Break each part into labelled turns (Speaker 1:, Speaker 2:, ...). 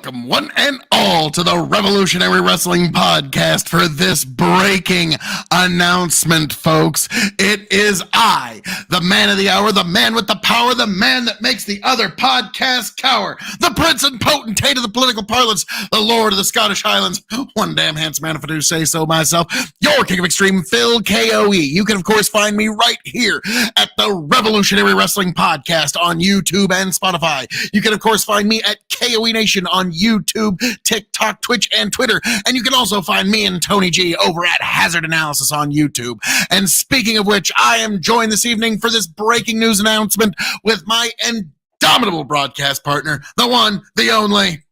Speaker 1: Welcome, one and all, to the Revolutionary Wrestling Podcast for this breaking announcement, folks. It is I, the man of the hour, the man with the power, the man that makes the other podcast cower, the prince and potentate of the political parlance, the lord of the Scottish Highlands, one damn handsome man if I do say so myself, your king of extreme, Phil K.O.E. You can, of course, find me right here at the Revolutionary Wrestling Podcast on YouTube and Spotify. You can, of course, find me at K.O.E. Nation on YouTube, TikTok, Twitch, and Twitter. And you can also find me and Tony G over at Hazard Analysis on YouTube. And speaking of which, I am joined this evening for this breaking news announcement with my indomitable broadcast partner, the one, the only,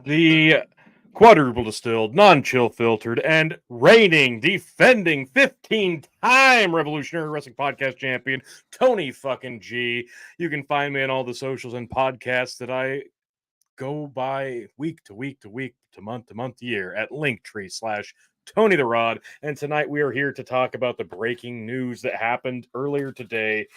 Speaker 2: the quadruple distilled, non-chill filtered, and reigning, defending 15-time Revolutionary Wrestling Podcast champion, Tony fucking G. You can find me on all the socials and podcasts that I go by week to week to week to month to year at Linktree/Tony the Rod. And tonight we are here to talk about the breaking news that happened earlier today.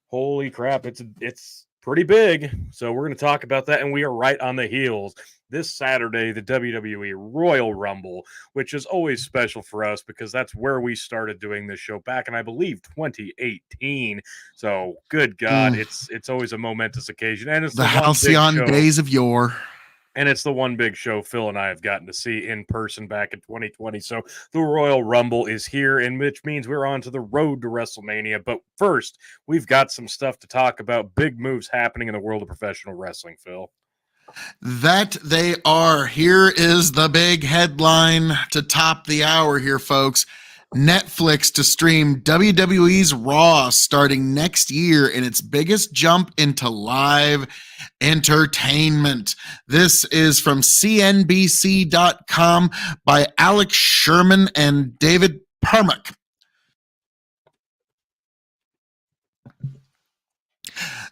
Speaker 2: Holy crap, it's pretty big. So we're going to talk about that, and we are right on the heels. This Saturday, the WWE Royal Rumble, which is always special for us because that's where we started doing this show back in, I believe, 2018. So, good God, it's always a momentous occasion. And it's
Speaker 1: the halcyon days of yore.
Speaker 2: And it's the one big show Phil and I have gotten to see in person back in 2020. So the Royal Rumble is here, and which means we're on to the road to WrestleMania. But first, we've got some stuff to talk about. Big moves happening in the world of professional wrestling, Phil.
Speaker 1: That they are. Here is the big headline to top the hour here, folks. Netflix to stream WWE's RAW starting next year in its biggest jump into live entertainment. This is from CNBC.com by Alex Sherman and David Permack.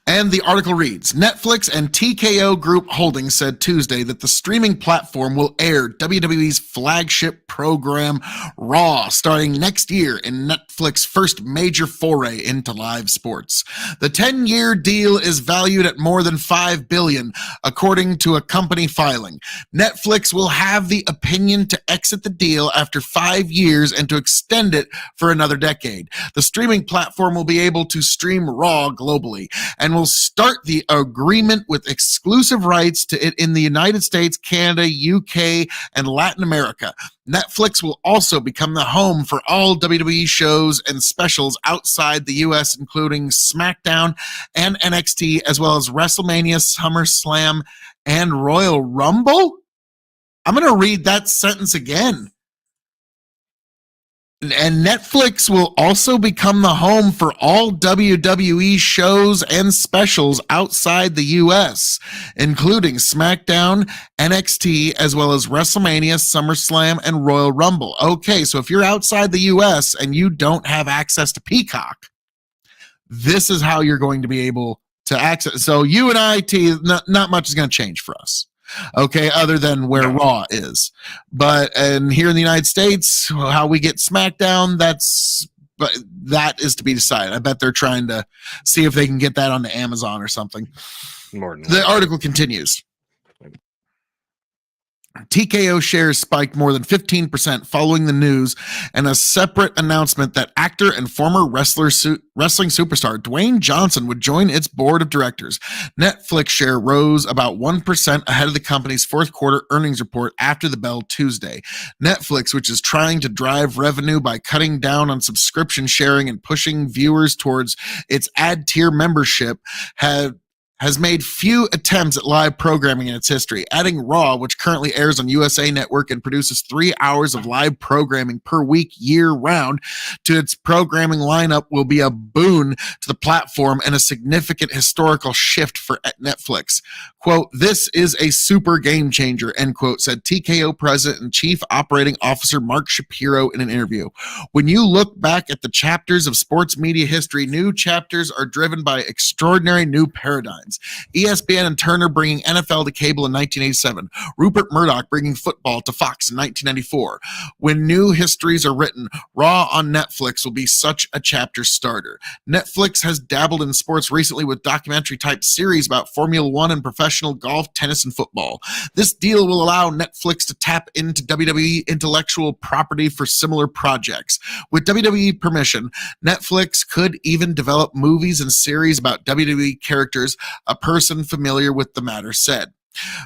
Speaker 1: And the article reads, Netflix and TKO Group Holdings said Tuesday that the streaming platform will air WWE's flagship program, RAW, starting next year in Netflix's first major foray into live sports. The 10-year deal is valued at more than $5 billion, according to a company filing. Netflix will have the opinion to exit the deal after 5 years and to extend it for another decade. The streaming platform will be able to stream RAW globally and will start the agreement with exclusive rights to it in the United States, Canada, UK, and Latin America. Netflix will also become the home for all WWE shows and specials outside the US, including SmackDown and NXT, as well as WrestleMania, SummerSlam, and Royal Rumble? I'm going to read that sentence again. And Netflix will also become the home for all WWE shows and specials outside the U.S., including SmackDown, NXT, as well as WrestleMania, SummerSlam, and Royal Rumble. Okay, so if you're outside the U.S. and you don't have access to Peacock, this is how you're going to be able to access. So you and I, not much is going to change for us. Okay, other than where RAW is. And here in the United States, how we get SmackDown, that is to be decided. I bet they're trying to see if they can get that onto Amazon or something. The article continues. TKO shares spiked more than 15% following the news and a separate announcement that actor and former wrestling superstar Dwayne Johnson would join its board of directors. Netflix share rose about 1% ahead of the company's fourth quarter earnings report after the bell Tuesday. Netflix, which is trying to drive revenue by cutting down on subscription sharing and pushing viewers towards its ad tier membership, has made few attempts at live programming in its history. Adding RAW, which currently airs on USA Network and produces 3 hours of live programming per week year-round, to its programming lineup will be a boon to the platform and a significant historical shift for Netflix. Quote, "This is a super game changer," end quote, said TKO President and Chief Operating Officer Mark Shapiro in an interview. When you look back at the chapters of sports media history, new chapters are driven by extraordinary new paradigms. storylines. ESPN and Turner bringing NFL to cable in 1987. Rupert Murdoch bringing football to Fox in 1994. When new histories are written, Raw on Netflix will be such a chapter starter. Netflix has dabbled in sports recently with documentary-type series about Formula One and professional golf, tennis, and football. This deal will allow Netflix to tap into WWE intellectual property for similar projects. With WWE permission, Netflix could even develop movies and series about WWE characters, a person familiar with the matter said.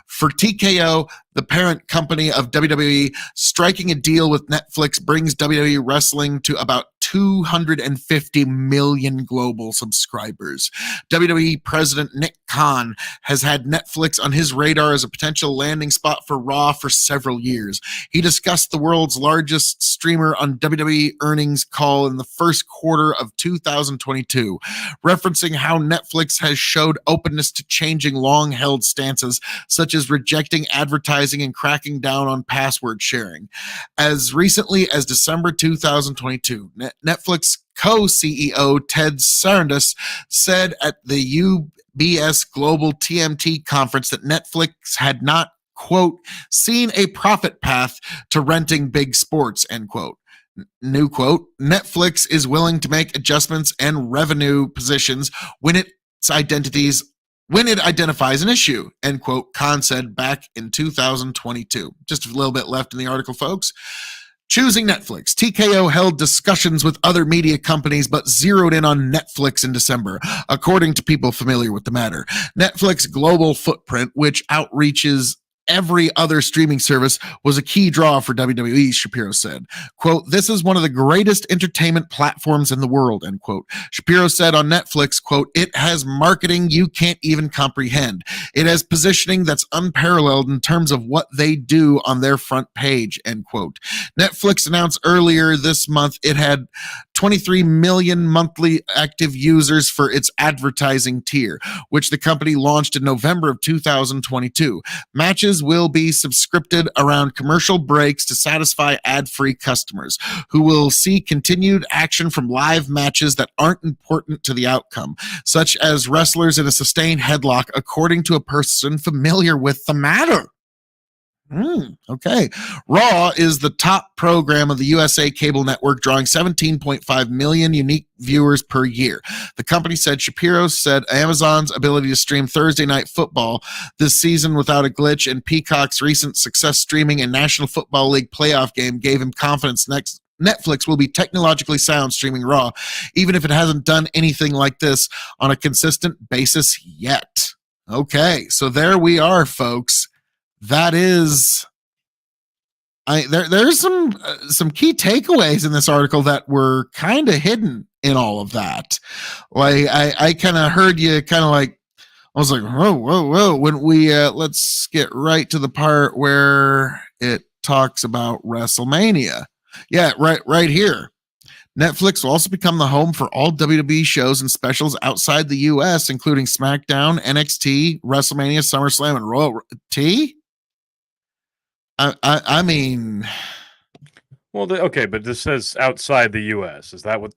Speaker 1: For TKO, the parent company of WWE, striking a deal with Netflix brings WWE wrestling to about 250 million global subscribers. WWE President Nick Khan has had Netflix on his radar as a potential landing spot for Raw for several years. He discussed the world's largest streamer on WWE earnings call in the first quarter of 2022, referencing how Netflix has showed openness to changing long-held stances, such as rejecting advertising and cracking down on password sharing. As recently as December 2022, Netflix co-CEO Ted Sarandos said at the UBS Global TMT conference that Netflix had not, quote, seen a profit path to renting big sports, end quote. New quote, Netflix is willing to make adjustments and revenue positions when it identifies an issue, end quote, Khan said back in 2022. Just a little bit left in the article, folks. Choosing Netflix, TKO held discussions with other media companies but zeroed in on Netflix in December, according to people familiar with the matter. Netflix global footprint, which outreaches every other streaming service, was a key draw for WWE, Shapiro said. Quote, this is one of the greatest entertainment platforms in the world, end quote. Shapiro said on Netflix, quote, it has marketing you can't even comprehend. It has positioning that's unparalleled in terms of what they do on their front page, end quote. Netflix announced earlier this month it had 23 million monthly active users for its advertising tier, which the company launched in November of 2022. Matches will be subscripted around commercial breaks to satisfy ad-free customers who will see continued action from live matches that aren't important to the outcome, such as wrestlers in a sustained headlock, according to a person familiar with the matter. Okay. Raw is the top program of the USA cable network, drawing 17.5 million unique viewers per year. The company said, Shapiro said Amazon's ability to stream Thursday Night Football this season without a glitch and Peacock's recent success streaming a National Football League playoff game gave him confidence Netflix will be technologically sound streaming Raw, even if it hasn't done anything like this on a consistent basis yet. Okay, so there we are, folks. That is, there's some key takeaways in this article that were kind of hidden in all of that. Like I kind of heard you kind of like, I was like, whoa. When we let's get right to the part where it talks about WrestleMania. Yeah, right here. Netflix will also become the home for all WWE shows and specials outside the U.S., including SmackDown, NXT, WrestleMania, SummerSlam, and Royal T. I mean,
Speaker 2: well, okay, but this says outside the U.S. Is that what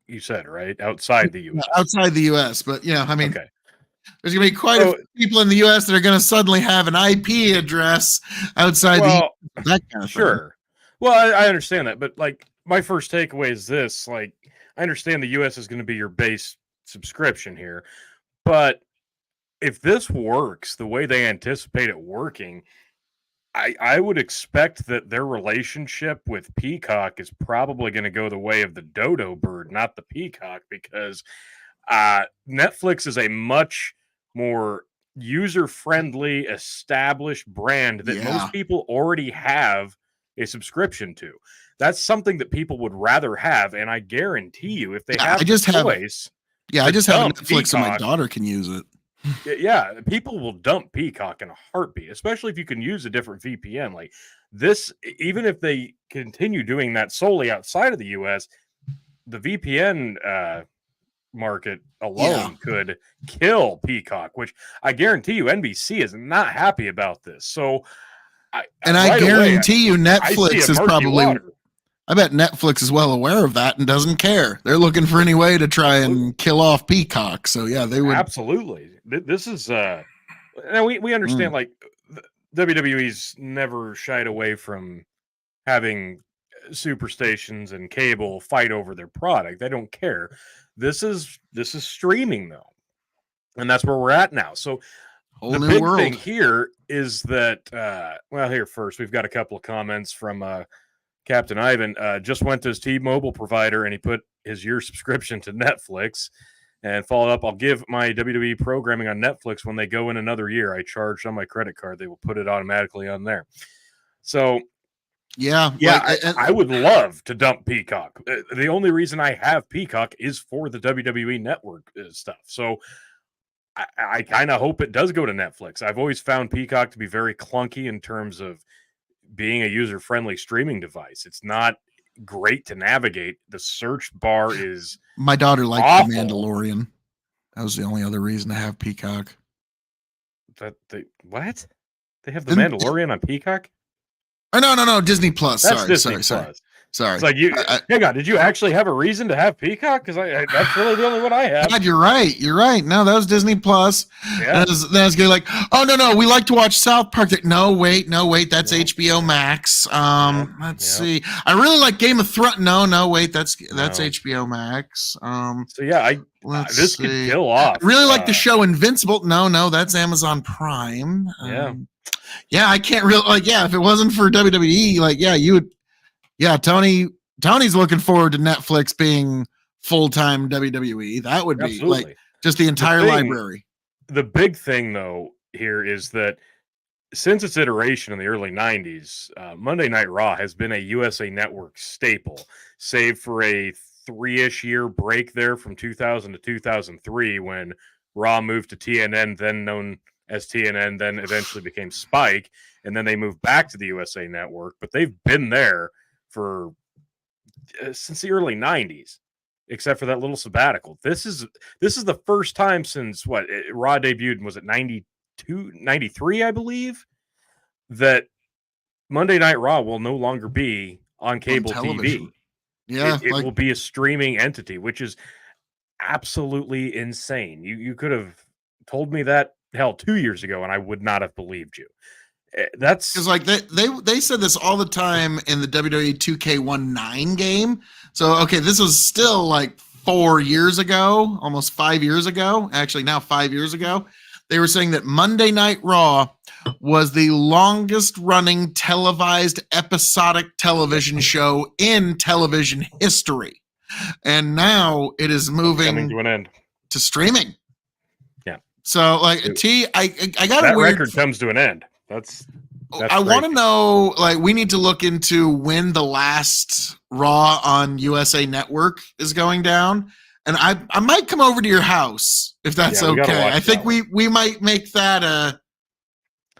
Speaker 2: you said, right? Outside the U.S.
Speaker 1: Outside the U.S., but yeah, I mean,
Speaker 2: okay.
Speaker 1: There's going to be quite a few people in the U.S. that are going to suddenly have an IP address outside the U.S. That kind of
Speaker 2: sure.
Speaker 1: thing.
Speaker 2: Well, I understand that, but like my first takeaway is this: like, I understand the U.S. is going to be your base subscription here, but if this works the way they anticipate it working, I would expect that their relationship with Peacock is probably going to go the way of the dodo bird, not the peacock, because Netflix is a much more user-friendly, established brand that most people already have a subscription to. That's something that people would rather have, and I guarantee you, if they have the choice,
Speaker 1: I just have Netflix so my daughter can use it.
Speaker 2: Yeah, people will dump Peacock in a heartbeat, especially if you can use a different VPN. Like this, even if they continue doing that solely outside of the US, the VPN market alone could kill Peacock, which I guarantee you NBC is not happy about this. So
Speaker 1: I guarantee you Netflix is probably I bet Netflix is well aware of that and doesn't care. They're looking for any way to try and kill off Peacock. So yeah, they would
Speaker 2: absolutely. This is now we understand like WWE's never shied away from having superstations and cable fight over their product. They don't care. This is streaming though, and that's where we're at now. So
Speaker 1: whole
Speaker 2: the
Speaker 1: new
Speaker 2: big
Speaker 1: world.
Speaker 2: thing here is that well, here first we've got a couple of comments from Captain Ivan. Just went to his T-Mobile provider and he put his year subscription to Netflix. And followed up, I'll give my WWE programming on Netflix when they go in another year. I charged on my credit card. They will put it automatically on there. So,
Speaker 1: yeah,
Speaker 2: I would love to dump Peacock. The only reason I have Peacock is for the WWE Network stuff. So, I kind of hope it does go to Netflix. I've always found Peacock to be very clunky in terms of being a user-friendly streaming device. It's not great to navigate. The search bar is
Speaker 1: my daughter liked
Speaker 2: awful.
Speaker 1: The Mandalorian. That was the only other reason to have Peacock.
Speaker 2: What? They have The Mandalorian on Peacock?
Speaker 1: Oh no, Disney Plus.
Speaker 2: That's Disney Plus.
Speaker 1: Sorry.
Speaker 2: It's like hang on, did you actually have a reason to have Peacock? Because that's really the only one I have.
Speaker 1: God, you're right. No, that was Disney Plus.
Speaker 2: Yeah.
Speaker 1: Then I was like, oh no, we like to watch South Park. No, wait, that's HBO Max. Let's see. I really like Game of Thrones. No, wait, that's HBO Max.
Speaker 2: So yeah, this could kill off.
Speaker 1: I really like the show Invincible. No, that's Amazon Prime. Yeah, I can't really if it wasn't for WWE, you would. Yeah, Tony's looking forward to Netflix being full-time WWE. That would be
Speaker 2: absolutely.
Speaker 1: Just the entire library.
Speaker 2: The big thing, though, here is that since its iteration in the early 90s, Monday Night Raw has been a USA Network staple, save for a 3-ish year break there from 2000 to 2003 when Raw moved to TNN, then known as TNN, then eventually became Spike, and then they moved back to the USA Network. But they've been there for since the early 90s, except for that little sabbatical. This is the first time since Raw debuted, was it 92, 93, I believe, that Monday Night Raw will no longer be on cable TV.
Speaker 1: Yeah,
Speaker 2: it will be a streaming entity, which is absolutely insane. You could have told me that 2 years ago, and I would not have believed you. That's
Speaker 1: because they said this all the time in the WWE 2K19 game. So this was still 4 years ago, almost 5 years ago. Actually, now 5 years ago, they were saying that Monday Night Raw was the longest running televised episodic television show in television history, and now it is moving
Speaker 2: coming to an end
Speaker 1: to streaming.
Speaker 2: Yeah.
Speaker 1: So I got
Speaker 2: that
Speaker 1: a weird
Speaker 2: record comes to an end. That's
Speaker 1: I want to know, we need to look into when the last Raw on USA Network is going down. And I might come over to your house if that's okay. I think we might make that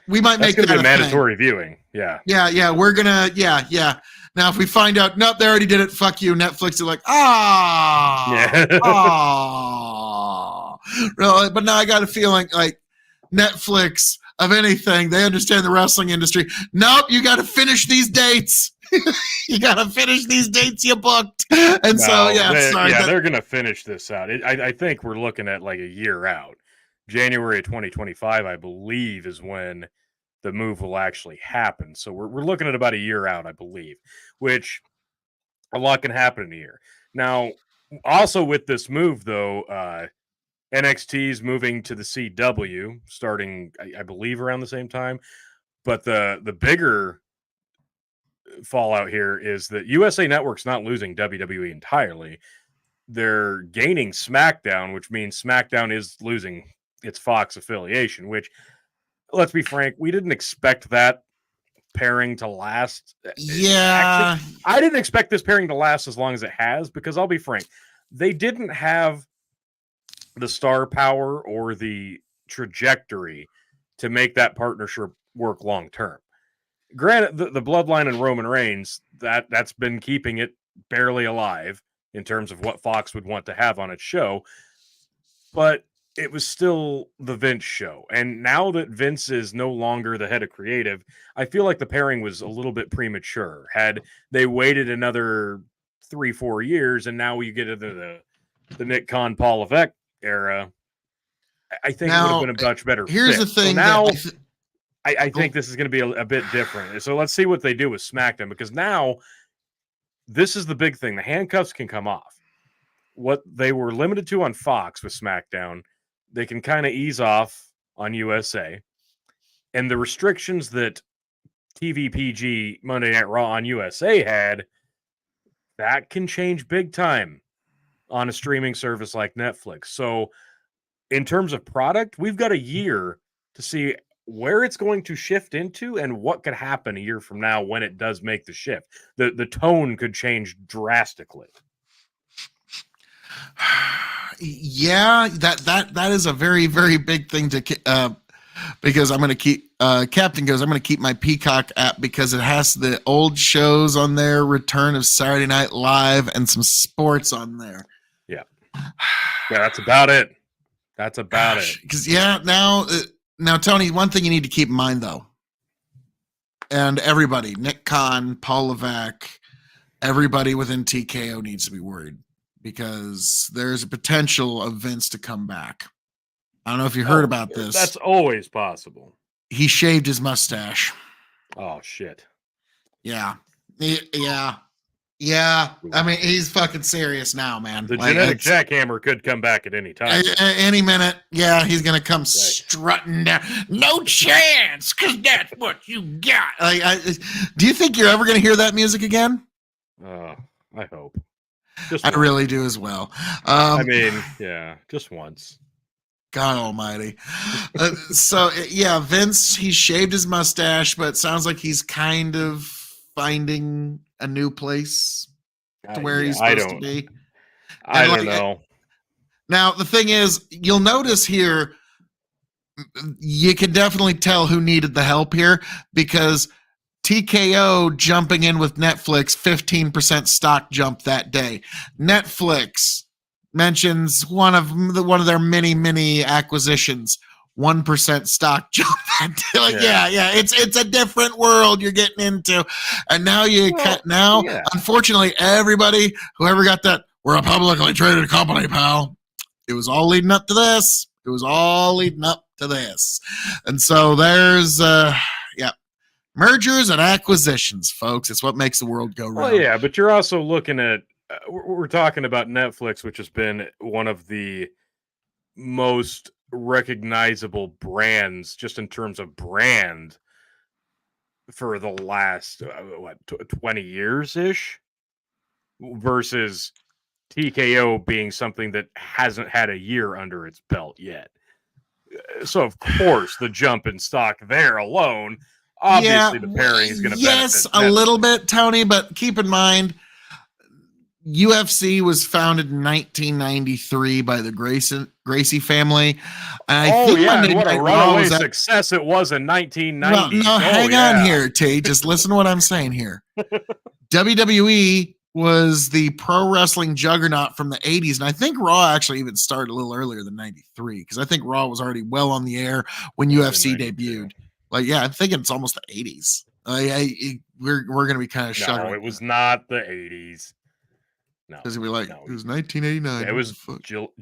Speaker 1: make that
Speaker 2: a mandatory viewing. Yeah.
Speaker 1: Yeah. We're gonna, yeah. Now, if we find out, nope, they already did it. Fuck you. Netflix is really? But now I got a feeling Netflix, of anything, they understand the wrestling industry. Nope, you got to finish these dates. You got to finish these dates you booked. And
Speaker 2: they're going to finish this out. I think we're looking at a year out. January of 2025, I believe, is when the move will actually happen. So we're looking at about a year out, I believe, which a lot can happen in a year. Now, also with this move, though, NXT is moving to the CW starting, I believe, around the same time. But the bigger fallout here is that USA Network's not losing WWE entirely. They're gaining SmackDown, which means SmackDown is losing its Fox affiliation, which, let's be frank, we didn't expect that pairing to last.
Speaker 1: Yeah.
Speaker 2: Actually, I didn't expect this pairing to last as long as it has, because I'll be frank, they didn't have the star power or the trajectory to make that partnership work long term. Granted, the bloodline and Roman Reigns, that's been keeping it barely alive in terms of what Fox would want to have on its show. But it was still the Vince show. And now that Vince is no longer the head of creative, I feel like the pairing was a little bit premature. Had they waited another 3-4 years, and now you get into the Nick Khan Paul Levesque era, I think it would have
Speaker 1: Now,
Speaker 2: been a much better
Speaker 1: here's
Speaker 2: fit.
Speaker 1: the
Speaker 2: So
Speaker 1: thing
Speaker 2: now
Speaker 1: that
Speaker 2: I think this is going to be a bit different. So let's see what they do with SmackDown, because now this is the big thing. The handcuffs can come off. What they were limited to on Fox with SmackDown, they can kind of ease off on USA. And the restrictions that TVPG Monday Night Raw on USA had, that can change big time on a streaming service like Netflix. So in terms of product, we've got a year to see where it's going to shift into and what could happen a year from now when it does make the shift. The tone could change drastically.
Speaker 1: yeah, that is a very, very big thing to because I'm going to keep Captain goes, I'm going to keep my Peacock app because it has the old shows on there, Return of Saturday Night Live, and some sports on there.
Speaker 2: Yeah, that's about it. That's about it.
Speaker 1: Because now, Tony, one thing you need to keep in mind though, and everybody, Nick Khan, Paul Levesque, everybody within TKO needs to be worried because there's a potential of Vince to come back. I don't know if you heard about this.
Speaker 2: That's always possible.
Speaker 1: He shaved his mustache.
Speaker 2: Oh shit.
Speaker 1: Yeah. Yeah. I mean, he's fucking serious now, man.
Speaker 2: The genetic jackhammer could come back at any time.
Speaker 1: Any minute. Yeah, he's going to come strutting down. No chance, because that's what you got. Do you think you're ever going to hear that music again?
Speaker 2: I hope.
Speaker 1: I really do as well.
Speaker 2: I mean, yeah, just once.
Speaker 1: God almighty. Vince, he shaved his mustache, but it sounds like he's kind of finding a new place to where he's supposed to be.
Speaker 2: I don't know.
Speaker 1: Now, the thing is, you'll notice here, you can definitely tell who needed the help here because TKO jumping in with Netflix, 15% stock jump that day. Netflix mentions one of their many acquisitions, 1% stock jump that day. Yeah. It's a different world you're getting into, and now unfortunately, everybody whoever got that, we're a publicly traded company, pal. It was all leading up to this. And so there's mergers and acquisitions, folks. It's what makes the world go round.
Speaker 2: Well, yeah, but you're also looking at we're talking about Netflix, which has been one of the most recognizable brands just in terms of brand for the last 20 years ish, versus TKO being something that hasn't had a year under its belt yet. So of course the jump in stock there alone, obviously the pairing is going to benefit
Speaker 1: a little bit, Tony, but keep in mind UFC was founded in 1993 by the Gracie family.
Speaker 2: And what a runaway success it was in 1990.
Speaker 1: Well, hang on here, T. Just listen to what I'm saying here. WWE was the pro wrestling juggernaut from the 80s, and I think Raw actually even started a little earlier than 93 because I think Raw was already well on the air when UFC debuted. I'm thinking it's almost the 80s. We're going to be kind of shocked.
Speaker 2: No, it was not the 80s. No,
Speaker 1: because it was 1989.
Speaker 2: It was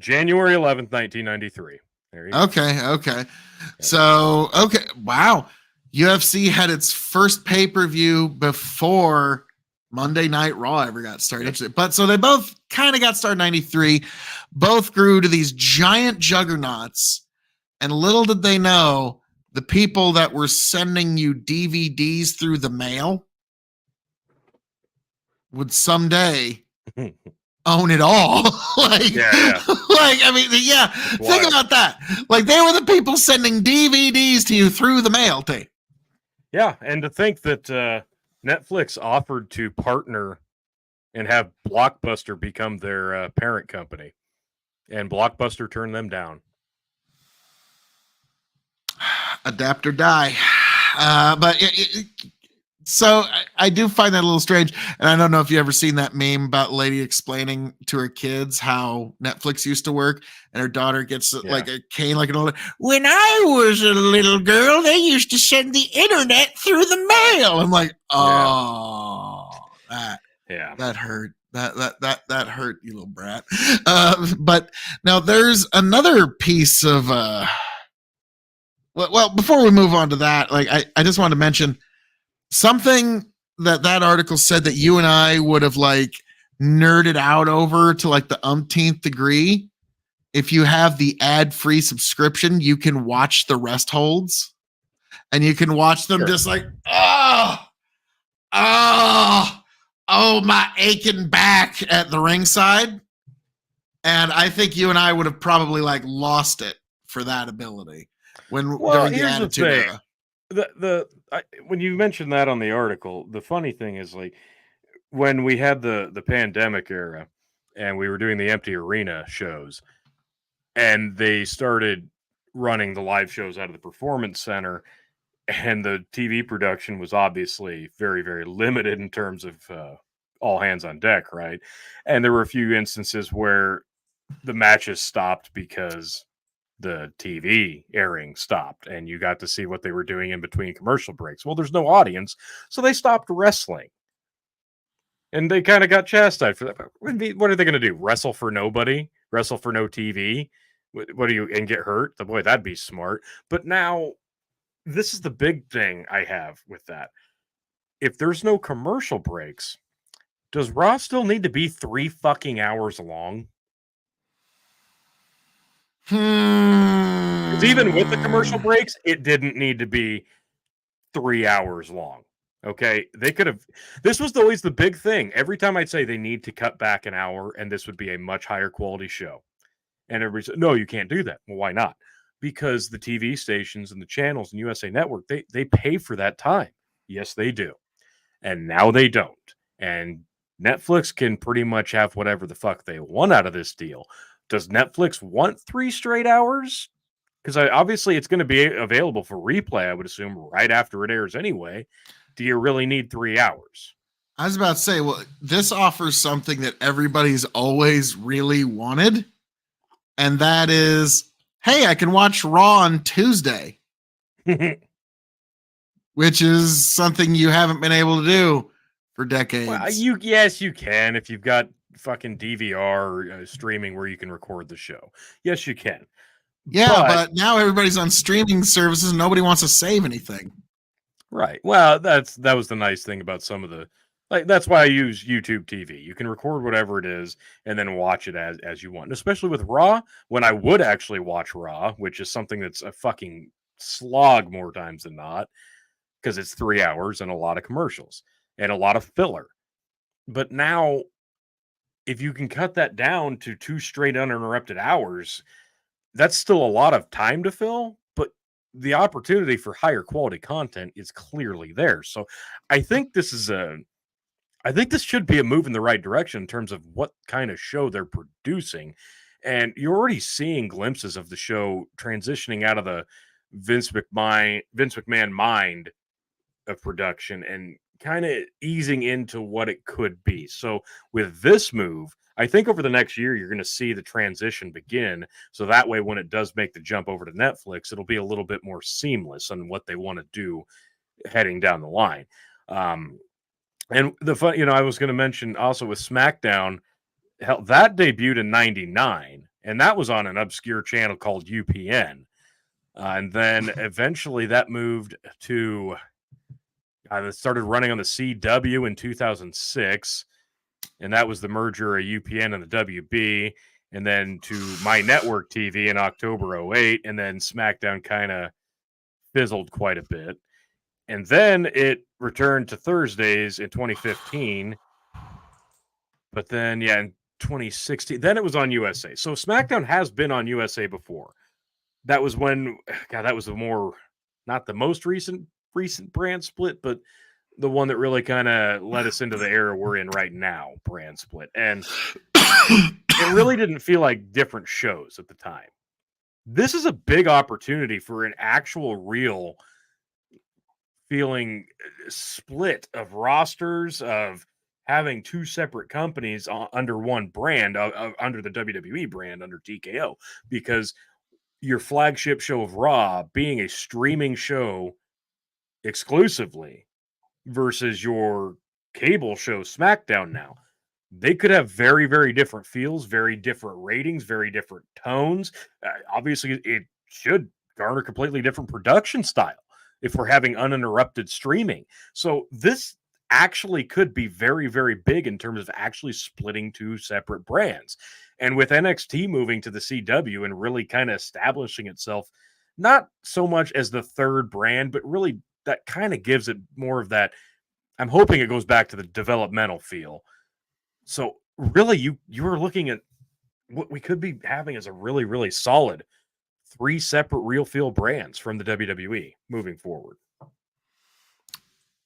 Speaker 2: January 11th, 1993. There you go.
Speaker 1: Okay. So, wow. UFC had its first pay-per-view before Monday Night Raw ever got started. Yep. But so they both kind of got started in 93. Both grew to these giant juggernauts. And little did they know, the people that were sending you DVDs through the mail would someday own it all. Think about that. They were the people sending DVDs to you through the mail, T.
Speaker 2: Yeah, and to think that Netflix offered to partner and have Blockbuster become their parent company, and Blockbuster turned them down.
Speaker 1: Adapt or die. But So I do find that a little strange, and I don't know if you ever seen that meme about a lady explaining to her kids how Netflix used to work, and her daughter gets like a cane, like an old. When I was a little girl, they used to send the internet through the mail. I'm like, oh, that hurt. That hurt, you little brat. But now there's another piece of. Well, before we move on to that, like I just want to mention something that article said that you and I would have like nerded out over to like the umpteenth degree. If you have the ad-free subscription, you can watch the rest holds, and you can watch them just like, oh, my aching back at the ringside. And I think you and I would have probably like lost it for that ability during the Attitude Era.
Speaker 2: When you mentioned that on the article, the funny thing is like when we had the pandemic era and we were doing the empty arena shows and they started running the live shows out of the performance center, and the TV production was obviously very, very limited in terms of all hands on deck, right? And there were a few instances where the matches stopped because the TV airing stopped and you got to see what they were doing in between commercial breaks. Well, there's no audience, so they stopped wrestling. And they kind of got chastised for that. What are they going to do? Wrestle for nobody? Wrestle for no TV? What do you, and get hurt? Boy, that'd be smart. But now, this is the big thing I have with that. If there's no commercial breaks, does Raw still need to be 3 fucking hours long? Because even with the commercial breaks, it didn't need to be 3 hours long. Okay, they could have. This was always the big thing. Every time I'd say they need to cut back an hour, and this would be a much higher quality show, and everybody said, "No, you can't do that." Well, why not? Because the TV stations and the channels and USA Network, they pay for that time. Yes, they do, and now they don't. And Netflix can pretty much have whatever the fuck they want out of this deal. Does Netflix want 3 straight hours? Because obviously it's going to be available for replay, I would assume, right after it airs anyway. Do you really need 3 hours?
Speaker 1: I was about to say, well, this offers something that everybody's always really wanted, and that is, hey, I can watch Raw on Tuesday, which is something you haven't been able to do for decades.
Speaker 2: Well, yes, you can if you've got fucking DVR streaming where you can record the show. Yes, you can.
Speaker 1: Yeah, but now everybody's on streaming services and nobody wants to save anything.
Speaker 2: Right. Well, that was the nice thing about some of the, like, that's why I use YouTube TV. You can record whatever it is and then watch it as you want. And especially with Raw, when I would actually watch Raw, which is something that's a fucking slog more times than not, because it's 3 hours and a lot of commercials and a lot of filler. But now, if you can cut that down to 2 straight uninterrupted hours, that's still a lot of time to fill, but the opportunity for higher quality content is clearly there. So I think this should be a move in the right direction in terms of what kind of show they're producing. And you're already seeing glimpses of the show transitioning out of the Vince McMahon mind of production and kind of easing into what it could be. So with this move, I think over the next year, you're going to see the transition begin. So that way, when it does make the jump over to Netflix, it'll be a little bit more seamless on what they want to do heading down the line. And the fun, I was going to mention also with SmackDown, hell, that debuted in '99, and that was on an obscure channel called UPN. And then eventually that moved to, it started running on the CW in 2006. And that was the merger of UPN and the WB, and then to My Network TV in October 2008, and then SmackDown kind of fizzled quite a bit. And then it returned to Thursdays in 2015. But then, in 2016, then it was on USA. So SmackDown has been on USA before. That was when, that was not the most recent brand split, but the one that really kind of led us into the era we're in right now, brand split. And it really didn't feel like different shows at the time. This is a big opportunity for an actual real feeling split of rosters, of having two separate companies under one brand, under the WWE brand, under TKO, because your flagship show of Raw being a streaming show exclusively versus your cable show SmackDown now. They could have very, very different feels, very different ratings, very different tones. Obviously, it should garner completely different production style if we're having uninterrupted streaming. So this actually could be very, very big in terms of actually splitting two separate brands. And with NXT moving to the CW and really kind of establishing itself, not so much as the third brand, but really that kind of gives it more of that. I'm hoping it goes back to the developmental feel. So really, you were looking at what we could be having as a really, really solid 3 separate real feel brands from the WWE moving forward.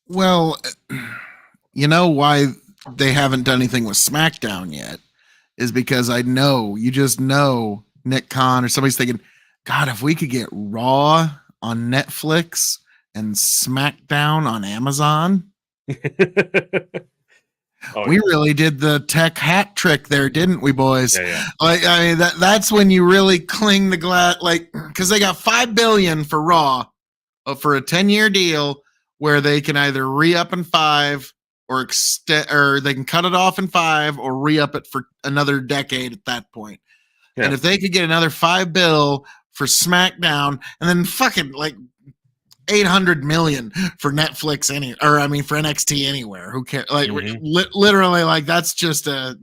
Speaker 1: Well, you know why they haven't done anything with SmackDown yet is because you just know Nick Khan or somebody's thinking, God, if we could get Raw on Netflix and SmackDown on Amazon. We really did the tech hat trick there, didn't we, boys?
Speaker 2: Yeah.
Speaker 1: Like, I mean, that's when you really cling the glass, like, because they got $5 billion for Raw for a 10-year deal where they can either re-up in 5 or extend, or they can cut it off in 5 or re-up it for another decade at that point. Yeah. And if they could get another $5 billion for SmackDown and then fucking like $800 million for Netflix for NXT anywhere. Who cares? Like literally, like that's just if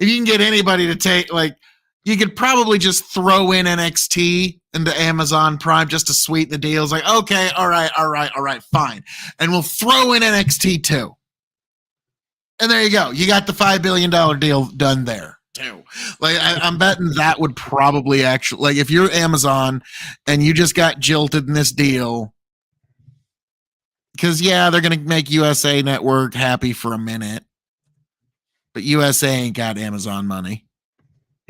Speaker 1: you can get anybody to take, like you could probably just throw in NXT into Amazon Prime just to sweeten the deals. Like, okay, all right, fine. And we'll throw in NXT too. And there you go. You got the $5 billion deal done there too. Like I'm betting that would probably actually, like if you're Amazon and you just got jilted in this deal, because, yeah, they're going to make USA Network happy for a minute. But USA ain't got Amazon money.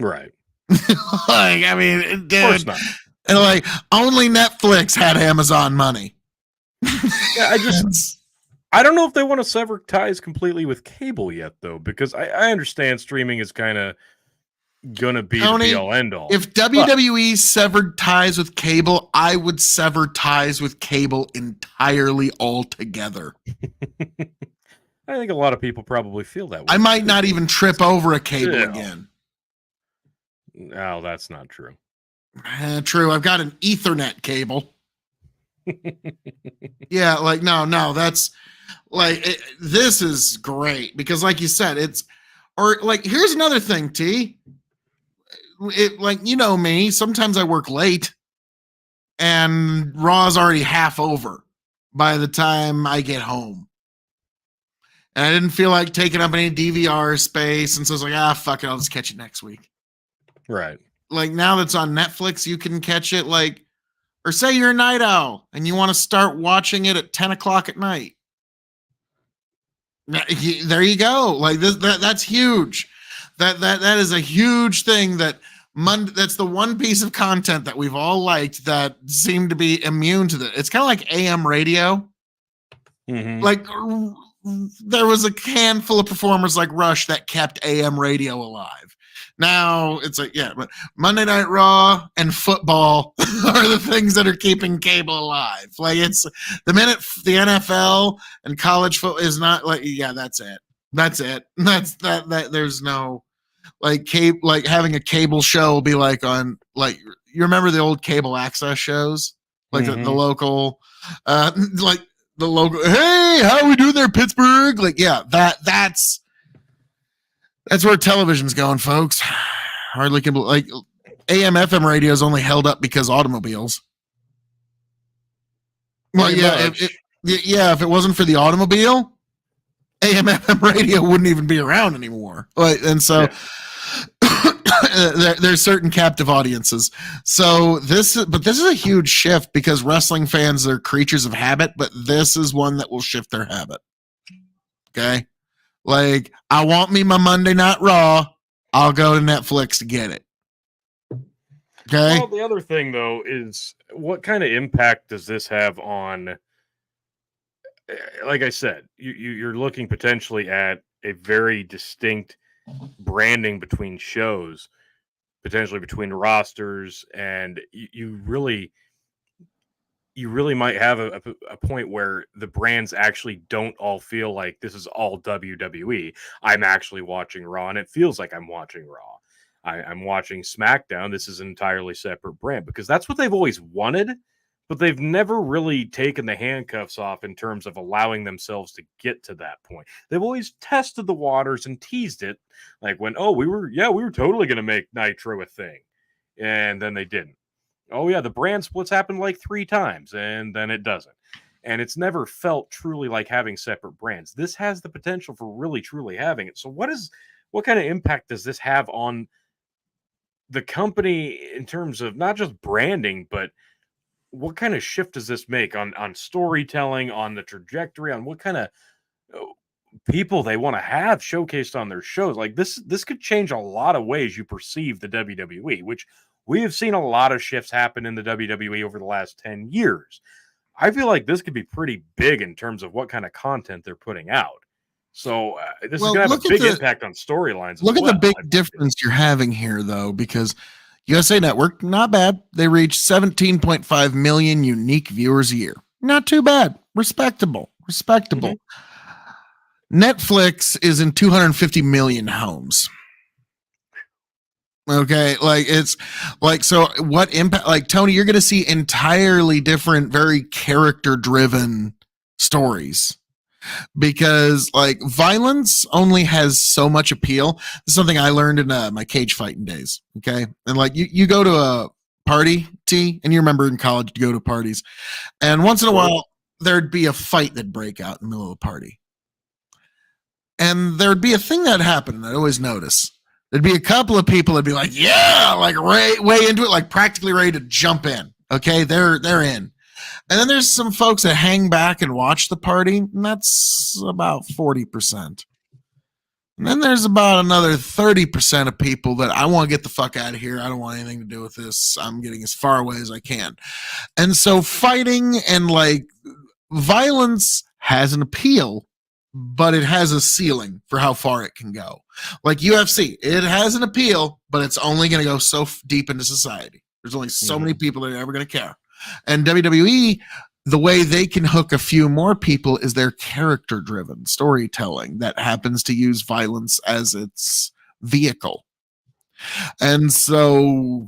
Speaker 2: Right.
Speaker 1: Like, I mean, dude.
Speaker 2: Of course not.
Speaker 1: And, like, only Netflix had Amazon money.
Speaker 2: Yeah, I don't know if they want to sever ties completely with cable yet, though, because I understand streaming is kind of gonna be the be-all end-all.
Speaker 1: If WWE severed ties with cable, I would sever ties with cable entirely altogether.
Speaker 2: I think a lot of people probably feel that way.
Speaker 1: I might not even trip over a cable again.
Speaker 2: No, that's not true.
Speaker 1: True. I've got an Ethernet cable. Yeah, like no, that's like this is great because, like you said, here's another thing, T. It, like, you know me, sometimes I work late and Raw's already half over by the time I get home. And I didn't feel like taking up any DVR space. And so I was like, fuck it, I'll just catch it next week.
Speaker 2: Right.
Speaker 1: Like now that's on Netflix, you can catch it or say you're a night owl and you want to start watching it at 10 o'clock at night. There you go. Like that's huge. That is a huge thing that's the one piece of content that we've all liked that seemed to be immune to that. It's kind of like AM radio. Mm-hmm. Like there was a handful of performers like Rush that kept AM radio alive. Now it's like, but Monday Night Raw and football are the things that are keeping cable alive. Like it's the minute the NFL and college football is not like, that's it. That's that there's no, like having a cable show will be like on, like, you remember the old cable access shows, like the local, like the local. Hey, how are we doing there, Pittsburgh? Like, that's where television's going, folks. Hardly can, like, AM FM radio is only held up because automobiles. Well, if it wasn't for the automobile, AM FM radio wouldn't even be around anymore. Like, and so. There's certain captive audiences. So this is a huge shift because wrestling fans are creatures of habit, but this is one that will shift their habit. Okay. Like, I want me my Monday Night Raw. I'll go to Netflix to get it. Okay.
Speaker 2: Well, the other thing though is what kind of impact does this have on like I said, you're looking potentially at a very distinct branding between shows, potentially between rosters, and you really might have a point where the brands actually don't all feel like this is all WWE. I'm actually watching Raw, and it feels like I'm watching Raw. I'm watching SmackDown. This is an entirely separate brand because that's what they've always wanted, but they've never really taken the handcuffs off in terms of allowing themselves to get to that point. They've always tested the waters and teased it, like when, oh, we were totally going to make Nitro a thing, and then they didn't. Oh yeah, the brand splits happen like 3 times and then it doesn't. And it's never felt truly like having separate brands. This has the potential for really truly having it. So what kind of impact does this have on the company in terms of not just branding, but what kind of shift does this make on storytelling, on the trajectory, on what kind of people they want to have showcased on their shows? Like this could change a lot of ways you perceive the WWE, which we have seen a lot of shifts happen in the WWE over the last 10 years. I feel like this could be pretty big in terms of what kind of content they're putting out. So this is
Speaker 1: Well,
Speaker 2: going to have a big impact on storylines as
Speaker 1: look at
Speaker 2: well.
Speaker 1: the big difference you're having here, though, because USA Network, not bad. They reach 17.5 million unique viewers a year. Not too bad. Respectable. Netflix is in 250 million homes. Okay, like it's like, so what impact, like Tony, you're going to see entirely different, very character driven stories because like violence only has so much appeal. This is something I learned in my cage fighting days. Okay. And like you go to a party, T, and you remember in college to go to parties, and once in a while there'd be a fight that'd break out in the middle of the party. And there'd be a thing that happened, and I'd always notice. There'd be a couple of people that'd be like, yeah, like way into it, like practically ready to jump in. Okay, they're in. And then there's some folks that hang back and watch the party, and that's about 40%. And then there's about another 30% of people that I want to get the fuck out of here. I don't want anything to do with this. I'm getting as far away as I can. And so fighting and like violence has an appeal, but it has a ceiling for how far it can go. Like UFC, it has an appeal, but it's only going to go so deep into society. There's only so many people that are ever going to care. And WWE, the way they can hook a few more people is their character-driven storytelling that happens to use violence as its vehicle. And so,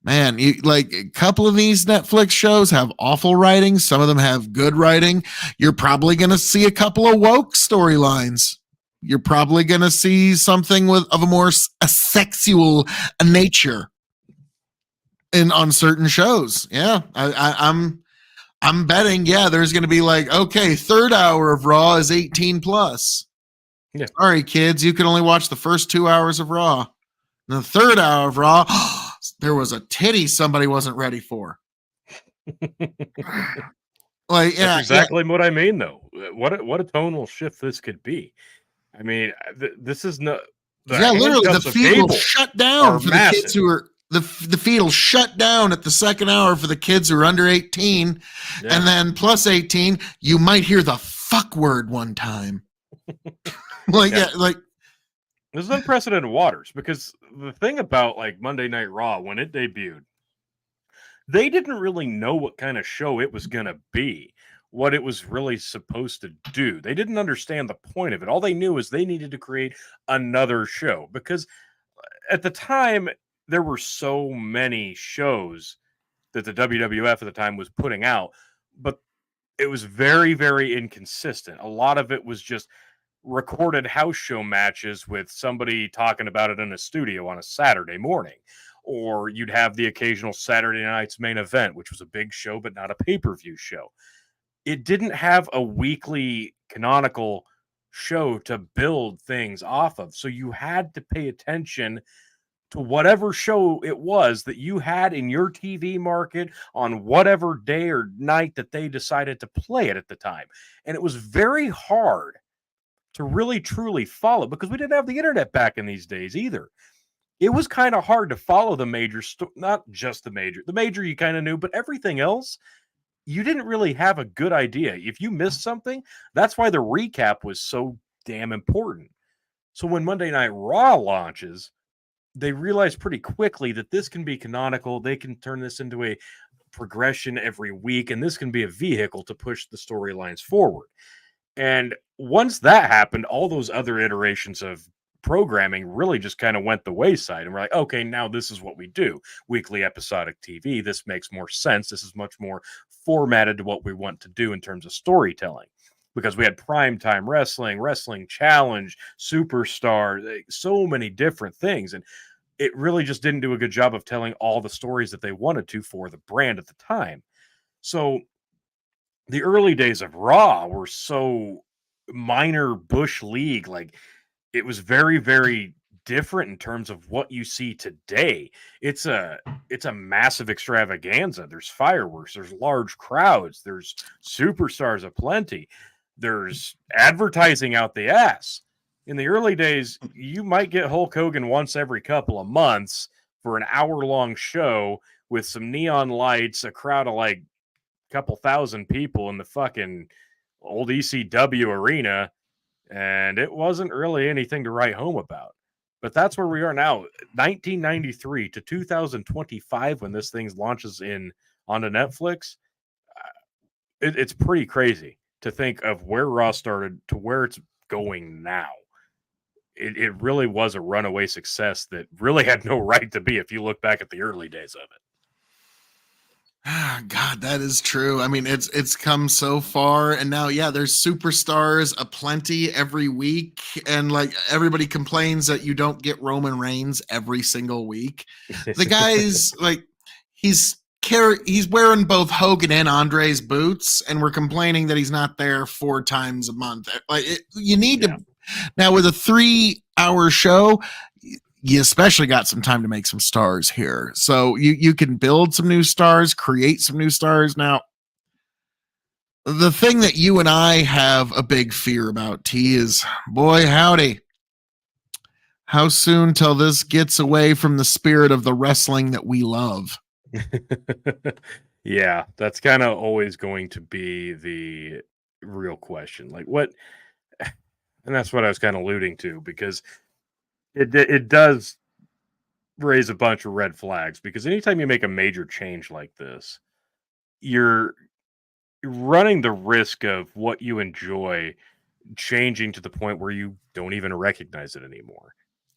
Speaker 1: man, like a couple of these Netflix shows have awful writing. Some of them have good writing. You're probably going to see a couple of woke storylines. You're probably going to see something of a more sexual nature on certain shows. Yeah, I'm betting. Yeah, there's going to be like, okay, third hour of Raw is 18 plus.
Speaker 2: Yeah.
Speaker 1: Sorry, kids, you can only watch the first 2 hours of Raw. And the third hour of Raw, there was a titty somebody wasn't ready for. Like, yeah,
Speaker 2: that's exactly what I mean, though. What a tonal shift this could be. I mean, this is no.
Speaker 1: Literally, the feed will shut down for the kids who are the feed will shut down at the second hour for the kids who are under 18, and then plus 18, you might hear the fuck word one time. Like, like
Speaker 2: this is unprecedented waters because the thing about like Monday Night Raw when it debuted, they didn't really know what kind of show it was going to be, what it was really supposed to do. They didn't understand the point of it. All they knew is they needed to create another show because at the time there were so many shows that the WWF at the time was putting out, but it was very, very inconsistent. A lot of it was just recorded house show matches with somebody talking about it in a studio on a Saturday morning. Or you'd have the occasional Saturday night's main event, which was a big show, but not a pay-per-view show. It didn't have a weekly canonical show to build things off of. So you had to pay attention to whatever show it was that you had in your TV market on whatever day or night that they decided to play it at the time. And it was very hard to really truly follow because we didn't have the internet back in these days either. It was kind of hard to follow the major, not just the major you kind of knew, but everything else you didn't really have a good idea. If you missed something, that's why the recap was so damn important. So when Monday Night Raw launches, they realize pretty quickly that this can be canonical. They can turn this into a progression every week, and this can be a vehicle to push the storylines forward. And once that happened, all those other iterations of programming really just kind of went the wayside. And we're like, okay, now this is what we do. Weekly episodic TV. This makes more sense. This is much more formatted to what we want to do in terms of storytelling. Because we had primetime wrestling, wrestling challenge, superstar, so many different things. And it really just didn't do a good job of telling all the stories that they wanted to for the brand at the time. So the early days of Raw were so minor bush league. Like, it was very, very different in terms of what you see today. It's a massive extravaganza. There's fireworks, there's large crowds, there's superstars aplenty, there's advertising out the ass. In the early days, you might get Hulk Hogan once every couple of months for an hour-long show with some neon lights, a crowd of like a couple thousand people in the fucking old ECW arena, and it wasn't really anything to write home about. But that's where we are now, 1993 to 2025, when this thing launches onto Netflix. It's pretty crazy to think of where Raw started to where it's going now. It really was a runaway success that really had no right to be if you look back at the early days of it.
Speaker 1: God, that is true. I mean, it's come so far, and now, yeah, there's superstars aplenty every week, and like everybody complains that you don't get Roman Reigns every single week. The guy's like, he's wearing both Hogan and Andre's boots, and we're complaining that he's not there 4 times a month. Like, you need to now with a 3-hour show. You especially got some time to make some stars here. So you can build some new stars, create some new stars. Now, the thing that you and I have a big fear about, T, is, boy, howdy, how soon till this gets away from the spirit of the wrestling that we love?
Speaker 2: Yeah, that's kind of always going to be the real question. Like, what? And that's what I was kind of alluding to, because it does raise a bunch of red flags, because anytime you make a major change like this, you're running the risk of what you enjoy changing to the point where you don't even recognize it anymore.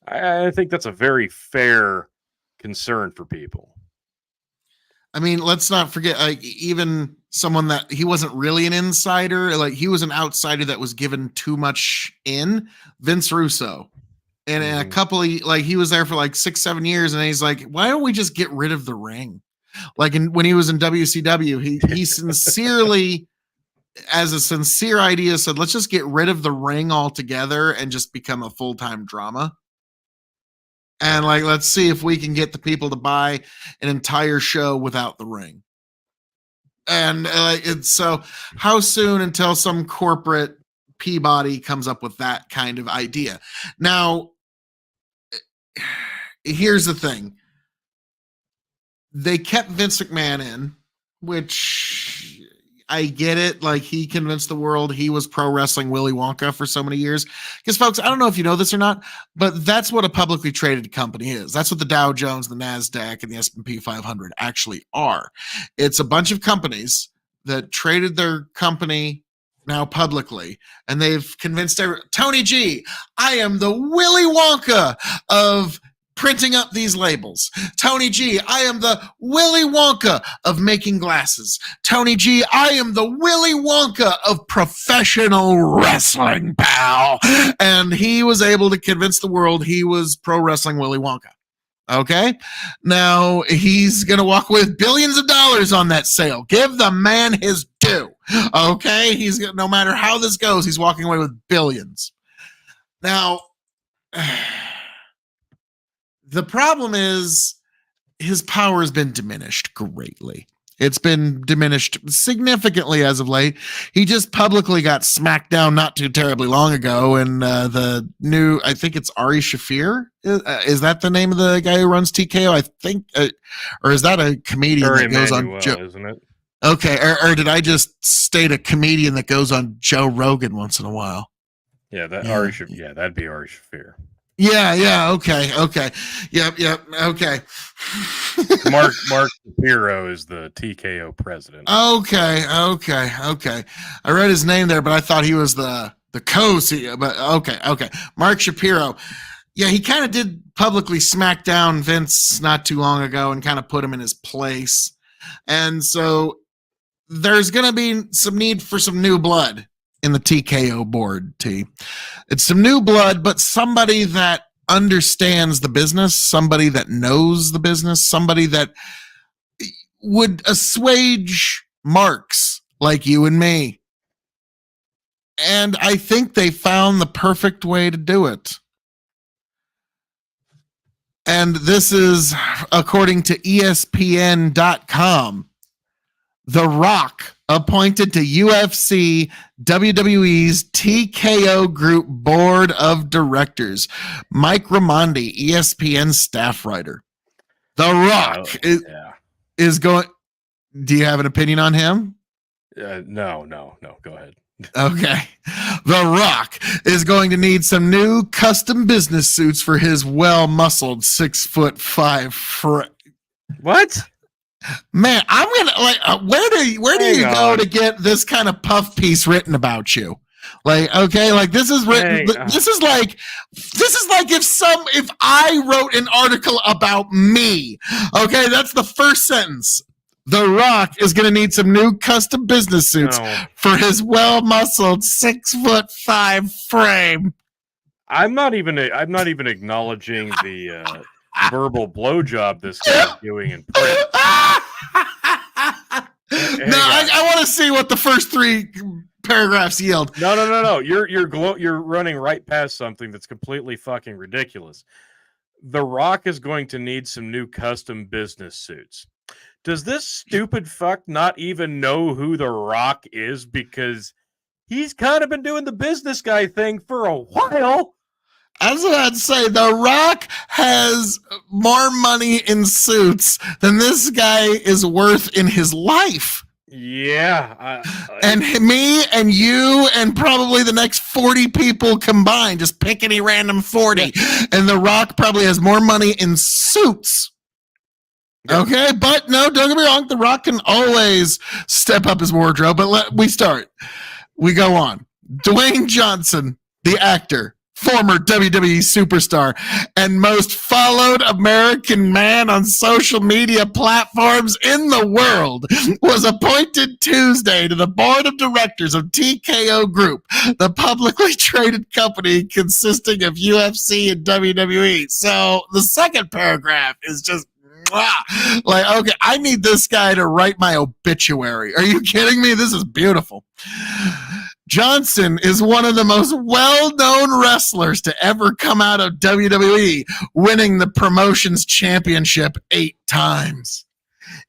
Speaker 2: I think that's a very fair concern for people.
Speaker 1: I mean, let's not forget, like, even someone that he wasn't really an insider, like he was an outsider that was given too much in, Vince Russo. And a couple of, like, he was there for like 6-7 years, and he's like, why don't we just get rid of the ring? Like, when he was in WCW, he sincerely, as a sincere idea, said, let's just get rid of the ring altogether and just become a full-time drama. And like, let's see if we can get the people to buy an entire show without the ring. And it's so, how soon until some corporate Peabody comes up with that kind of idea? Now, here's the thing. They kept Vince McMahon in, which I get it. Like, he convinced the world he was pro wrestling Willy Wonka for so many years. Because, folks, I don't know if you know this or not, but that's what a publicly traded company is. That's what the Dow Jones, the NASDAQ, and the S&P 500 actually are. It's a bunch of companies that traded their company now publicly, and they've convinced Tony G, I am the Willy Wonka of printing up these labels. Tony G, I am the Willy Wonka of making glasses. Tony G, I am the Willy Wonka of professional wrestling, pal. And he was able to convince the world he was pro wrestling Willy Wonka. Okay, now he's going to walk with billions of dollars on that sale. Give the man his due. Okay, no matter how this goes, he's walking away with billions. Now, the problem is his power has been diminished greatly. It's been diminished significantly as of late. He just publicly got smacked down not too terribly long ago, and the new, I think it's Ari Shafir. Is that the name of the guy who runs TKO? I think, or is that a comedian
Speaker 2: Or
Speaker 1: that goes on?
Speaker 2: Emmanuel, isn't it?
Speaker 1: Okay, or did I just state a comedian that goes on Joe Rogan once in a while?
Speaker 2: Yeah, that
Speaker 1: Yeah.
Speaker 2: Ari Shafir. Yeah, that'd be Ari Shafir.
Speaker 1: Yeah, okay. Yep, okay.
Speaker 2: Mark Shapiro is the TKO president.
Speaker 1: Okay. I read his name there, but I thought he was the co-CEO. But okay. Mark Shapiro. Yeah, he kind of did publicly smack down Vince not too long ago and kind of put him in his place. And so there's going to be some need for some new blood in the TKO board, T. It's some new blood, but somebody that understands the business, somebody that knows the business, somebody that would assuage marks like you and me. And I think they found the perfect way to do it. And this is according to ESPN.com. The Rock appointed to UFC WWE's TKO Group Board of Directors. Mike Raimondi, ESPN staff writer. The Rock is going. Do you have an opinion on him?
Speaker 2: No. Go ahead.
Speaker 1: Okay. The Rock is going to need some new custom business suits for his well-muscled 6'5" friend.
Speaker 2: What?
Speaker 1: Man, I'm gonna where do you go to get this kind of puff piece written about you? This is written. This is like if I wrote an article about me. Okay, that's the first sentence. The Rock is going to need some new custom business suits for his well-muscled 6'5" frame.
Speaker 2: I'm not even acknowledging the verbal blowjob this guy is doing in print.
Speaker 1: I want to see what the first three paragraphs yield.
Speaker 2: No. You're running right past something that's completely fucking ridiculous. The Rock is going to need some new custom business suits. Does this stupid fuck not even know who The Rock is? Because he's kind of been doing the business guy thing for a while.
Speaker 1: I was about to say, The Rock has more money in suits than this guy is worth in his life.
Speaker 2: Yeah.
Speaker 1: And me and you and probably the next 40 people combined, just pick any random 40. Yeah. And The Rock probably has more money in suits. Yeah. Okay, but no, don't get me wrong. The Rock can always step up his wardrobe, but we go on. Dwayne Johnson, the actor, former WWE superstar, and most followed American man on social media platforms in the world, was appointed Tuesday to the board of directors of TKO Group, the publicly traded company consisting of UFC and WWE. So the second paragraph is just okay, I need this guy to write my obituary. Are you kidding me? This is beautiful. Johnson is one of the most well-known wrestlers to ever come out of WWE, winning the promotion's championship 8 times.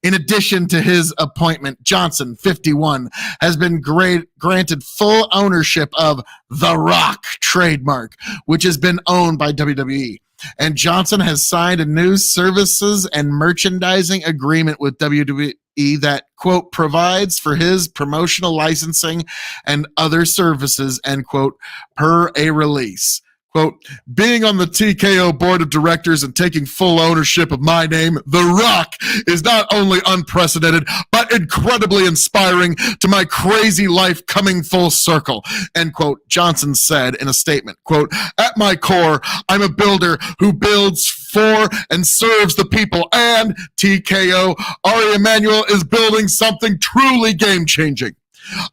Speaker 1: In addition to his appointment, Johnson, 51, has been granted full ownership of The Rock trademark, which has been owned by WWE. And Johnson has signed a new services and merchandising agreement with WWE that, quote, provides for his promotional licensing and other services, end quote, per a release. Quote, being on the TKO board of directors and taking full ownership of my name, The Rock, is not only unprecedented, but incredibly inspiring to my crazy life coming full circle, end quote, Johnson said in a statement. Quote, at my core, I'm a builder who builds for and serves the people, and TKO, Ari Emanuel, is building something truly game-changing.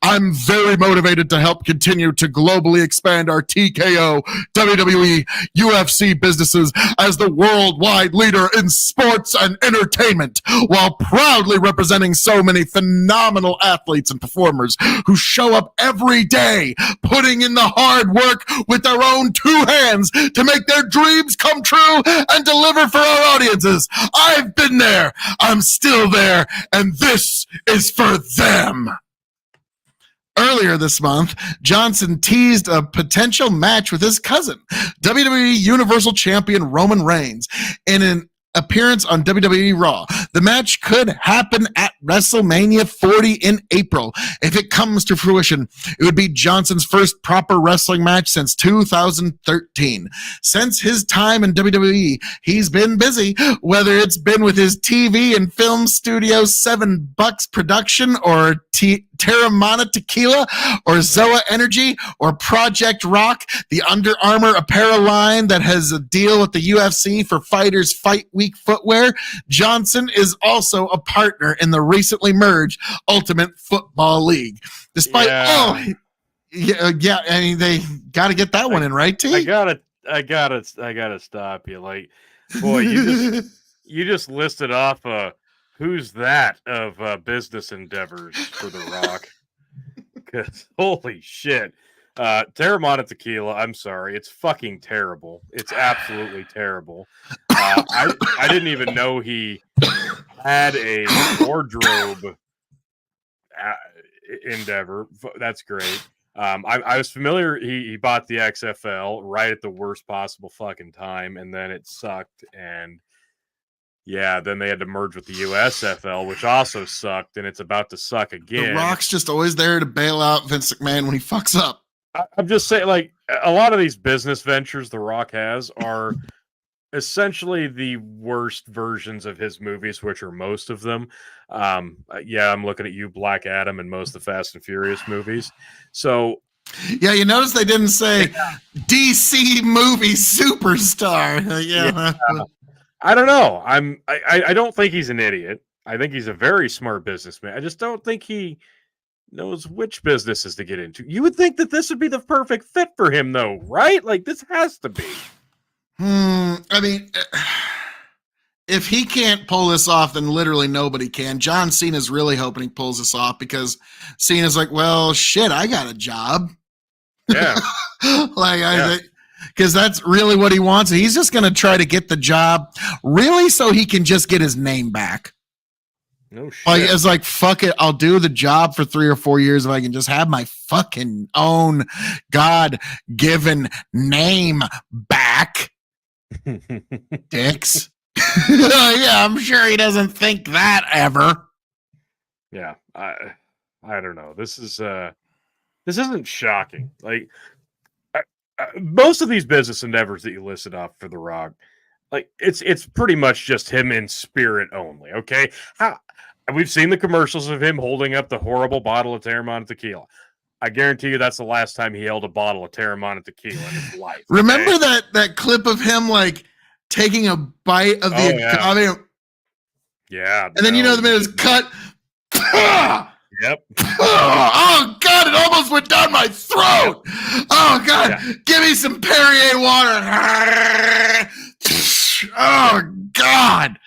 Speaker 1: I'm very motivated to help continue to globally expand our TKO, WWE, UFC businesses as the worldwide leader in sports and entertainment, while proudly representing so many phenomenal athletes and performers who show up every day, putting in the hard work with their own 2 hands to make their dreams come true and deliver for our audiences. I've been there, I'm still there, and this is for them. Earlier this month, Johnson teased a potential match with his cousin, WWE Universal Champion Roman Reigns, in an appearance on WWE RAW. The match could happen at WrestleMania 40 in April. If it comes to fruition, it would be Johnson's first proper wrestling match since 2013. Since his time in WWE, he's been busy, whether it's been with his TV and film studio $7 production or Terramana Tequila or Zoa Energy or Project Rock, the Under Armour apparel line that has a deal with the UFC for fighters' fight week footwear. Johnson is also a partner in the recently merged Ultimate Football League. Despite I mean, they got to get that one in, right, T?
Speaker 2: I gotta stop you. Like, boy, you just listed off who's that of business endeavors for The Rock. Because holy shit, Terramana Tequila. I'm sorry, it's fucking terrible. It's absolutely terrible. I didn't even know he had a wardrobe endeavor. That's great. I was familiar. He bought the XFL right at the worst possible fucking time, and then it sucked. And yeah, then they had to merge with the USFL, which also sucked, and it's about to suck again.
Speaker 1: The Rock's just always there to bail out Vince McMahon when he fucks up.
Speaker 2: I'm just saying, like, a lot of these business ventures The Rock has are essentially the worst versions of his movies, which are most of them. Yeah, I'm looking at you, Black Adam, and most of the Fast and Furious movies. So,
Speaker 1: yeah, you notice they didn't say DC movie superstar. Yeah.
Speaker 2: I don't know. I don't think he's an idiot. I think he's a very smart businessman. I just don't think he knows which businesses to get into. You would think that this would be the perfect fit for him, though, right? Like, this has to be.
Speaker 1: I mean, if he can't pull this off, then literally nobody can. John Cena's really hoping he pulls this off because Cena's like, well, shit, I got a job.
Speaker 2: Yeah.
Speaker 1: Because that's really what he wants. He's just going to try to get the job really so he can just get his name back.
Speaker 2: No shit.
Speaker 1: Like, it's like, fuck it. I'll do the job for 3 or 4 years if I can just have my fucking own God-given name back. Dicks. Yeah, I'm sure he doesn't think that ever.
Speaker 2: Yeah, I don't know. This isn't shocking. Like, most of these business endeavors that you listed off for The Rock, like, it's pretty much just him in spirit only. Okay, we've seen the commercials of him holding up the horrible bottle of Terramana Tequila. I guarantee you that's the last time he held a bottle of Terramana Tequila in his life.
Speaker 1: Remember that clip of him like taking a bite of the agave?
Speaker 2: Yeah.
Speaker 1: And then the minute it's cut.
Speaker 2: Yep.
Speaker 1: Oh God! It almost went down my throat. Oh God! Yeah. Give me some Perrier water. Oh God!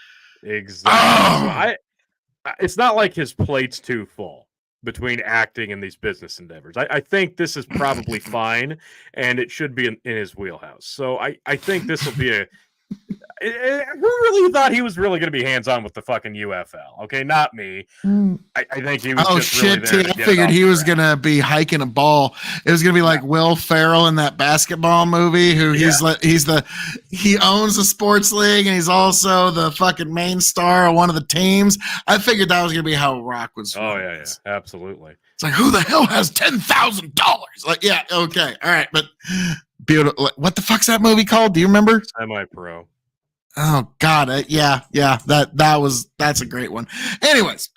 Speaker 2: Exactly. So it's not like his plate's too full between acting and these business endeavors. I think this is probably fine, and it should be in his wheelhouse. So I think this will be a. Who really thought he was really going to be hands-on with the fucking UFL? Okay, not me. I think he was. Oh just shit! Really
Speaker 1: I figured he was going to be hiking a ball. It was going to be like Will Ferrell in that basketball movie. He owns the sports league and he's also the fucking main star of one of the teams. I figured that was going to be how Rock was.
Speaker 2: Oh yeah, absolutely.
Speaker 1: It's like, who the hell has $10,000? Like, yeah, okay, all right, but beautiful. What the fuck's that movie called? Do you remember?
Speaker 2: Semi-Pro.
Speaker 1: Oh God, that's a great one. Anyways,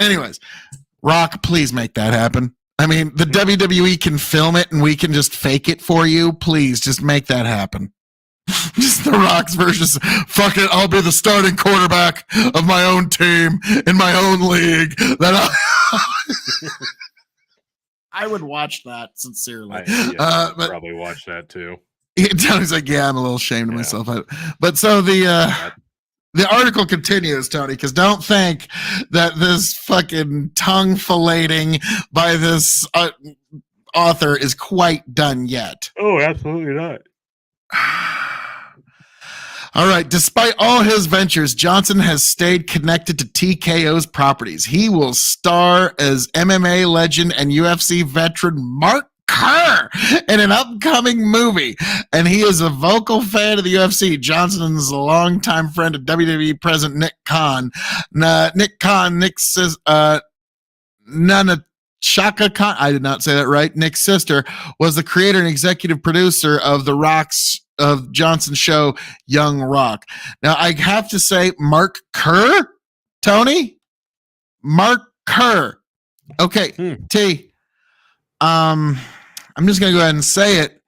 Speaker 1: Rock, please make that happen. I mean, the WWE can film it and we can just fake it for you. Please, just make that happen. Just The Rock's versus, fuck it, I'll be the starting quarterback of my own team in my own league. I would watch that sincerely.
Speaker 2: I'd probably watch that too.
Speaker 1: Tony's like, yeah, I'm a little ashamed of myself. But so the article continues, Tony, because don't think that this fucking tongue filleting by this author is quite done yet.
Speaker 2: Oh, absolutely not.
Speaker 1: All right. Despite all his ventures, Johnson has stayed connected to TKO's properties. He will star as MMA legend and UFC veteran Mark Kerr in an upcoming movie, and he is a vocal fan of the UFC. Johnson is a longtime friend of WWE President Nick Khan. Nick says, Shaka Khan, I did not say that right. Nick's sister was the creator and executive producer of Johnson's show, Young Rock. Now, I have to say, Mark Kerr, Tony? Mark Kerr. Okay, T. I'm just going to go ahead and say it.